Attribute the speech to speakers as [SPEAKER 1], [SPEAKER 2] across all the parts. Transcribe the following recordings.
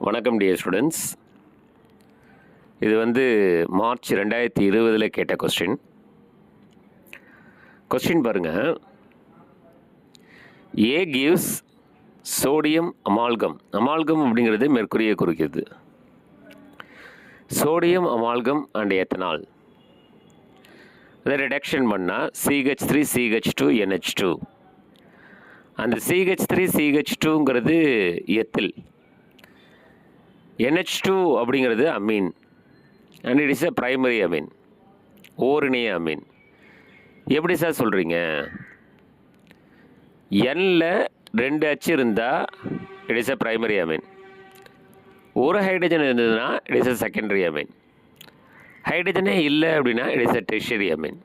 [SPEAKER 1] வணக்கம் dear students. இது March 2020 கேட்ட கொஸ்டின் பாருங்கள். ஏ கிவ்ஸ் சோடியம் அமால்கம். அமால்கம் அப்படிங்கிறது மெர்க்குரியை குறிக்கிறது. சோடியம் அமால்கம் அண்ட் எத்தனால் அதை ரிடக்ஷன் பண்ணால் CH3 CH2 NH2. அந்த CH3 CH2ங்கிறது எத்தில், NH2 அப்படிங்கிறது amine and it is a primary amine, ஓரிணைய அமீன். எப்படி சார் சொல்கிறீங்க? Nல் 2 H இருந்தால் it is a primary amine, ஒரு ஹைட்ரஜன் இருந்ததுன்னா it is a secondary amine, ஹைட்ரஜனே இல்லை அப்படின்னா it is a tertiary amine.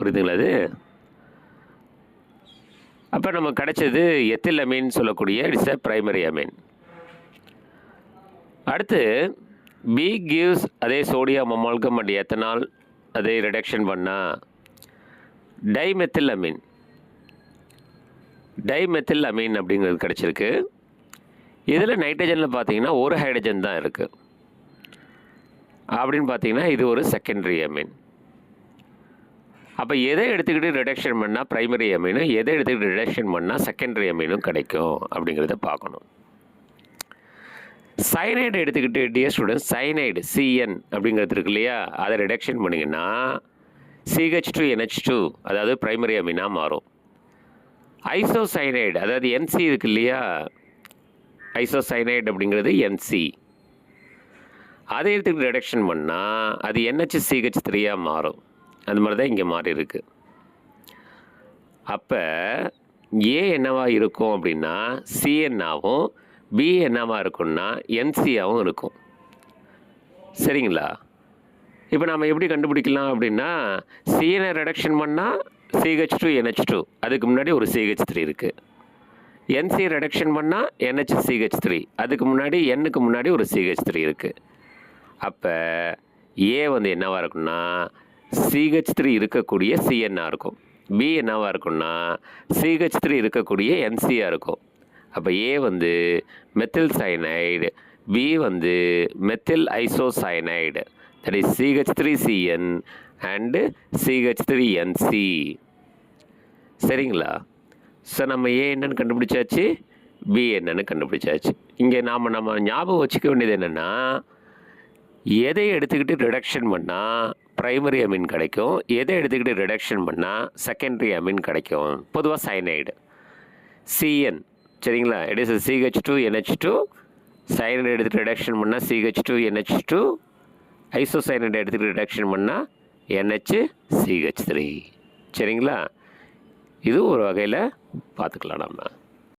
[SPEAKER 1] புரியுதுங்களா? அது அப்போ நமக்கு கிடைச்சது எத்தில் அமீன் சொல்லக்கூடிய it is a primary amine. அடுத்து பி கிவ்ஸ் அதே சோடியம் அமால்கம் அண்ட் எத்தனால் அதை ரிடக்ஷன் பண்ணால் டைமெத்தில் அமீன். டைமெத்தில் அமீன் அப்படிங்கிறது கிடச்சிருக்கு. இதில் நைட்ரஜனில் பார்த்தீங்கன்னா ஒரு ஹைட்ரஜன் தான் இருக்குது அப்படின்னு பார்த்தீங்கன்னா இது ஒரு செகண்டரி அமீன். அப்போ எதை எடுத்துக்கிட்டு ரிடக்ஷன் பண்ணால் ப்ரைமரி அமீனும், எதை எடுத்துக்கிட்டு ரிடக்ஷன் பண்ணால் செகண்டரி அமீனும் கிடைக்கும் அப்படிங்கிறத பார்க்கணும். சைனைடு எடுத்துக்கிட்டு டியர் ஸ்டூடெண்ட்ஸ், சைனைடு CN அப்படிங்கிறது இருக்கு இல்லையா, அதை ரிடக்ஷன் பண்ணிங்கன்னா CH2 NH2 அதாவது ப்ரைமரி அமீனாக மாறும். ஐசோசைனைடு அதாவது NC இருக்கு இல்லையா, ஐசோசைனைடு அப்படிங்கிறது NC, அதை எடுத்துக்கிட்டு ரிடக்ஷன் பண்ணால் அது NHCH3 மாறும். அது மாதிரி தான் இங்கே மாறி இருக்கு. அப்போ ஏ என்னவா இருக்கும் அப்படின்னா CN ஆகும், பி என்னவா இருக்கும்னா NC ஆகவும் இருக்கும். சரிங்களா? இப்போ நம்ம எப்படி கண்டுபிடிக்கலாம் அப்படின்னா CN ரிடக்ஷன் பண்ணால் CH2 NH2 அதுக்கு முன்னாடி ஒரு CH3 இருக்குது, NC ரிடக்ஷன் பண்ணால் NHCH3 அதுக்கு முன்னாடி Nக்கு முன்னாடி ஒரு CH3 இருக்குது. அப்போ ஏ என்னவா இருக்குன்னா CH3 இருக்கக்கூடிய CN இருக்கும், பி என்னவா இருக்குன்னா CH3 இருக்கக்கூடிய NC இருக்கும். அப்போ A methyl cyanide, B methyl isocyanide, that is CH3CN and CH3NC. சரிங்களா? ஸோ நம்ம ஏ என்னன்னு கண்டுபிடிச்சாச்சு, பி என்னன்னு கண்டுபிடிச்சாச்சு. இங்கே நம்ம ஞாபகம் வச்சுக்க வேண்டியது என்னென்னா, எதை எடுத்துக்கிட்டு ரிடக்ஷன் பண்ணால் ப்ரைமரி அமீன் கிடைக்கும், எதை எடுத்துக்கிட்டு ரிடக்ஷன் பண்ணால் செகண்டரி அமீன் கிடைக்கும். பொதுவாக சைனைடு CN, சரிங்களா, it is CH2 NH2. Cyanide எடுத்துகிட்டு ரிடக்ஷன் பண்ணால் CH2 NH2, ஐசோசைனைடு எடுத்துக்கிட்டு ரிடக்ஷன் பண்ணால் NHCH3. சரிங்களா? இது ஒரு வகையில் பார்த்துக்கலாம் நம்ம.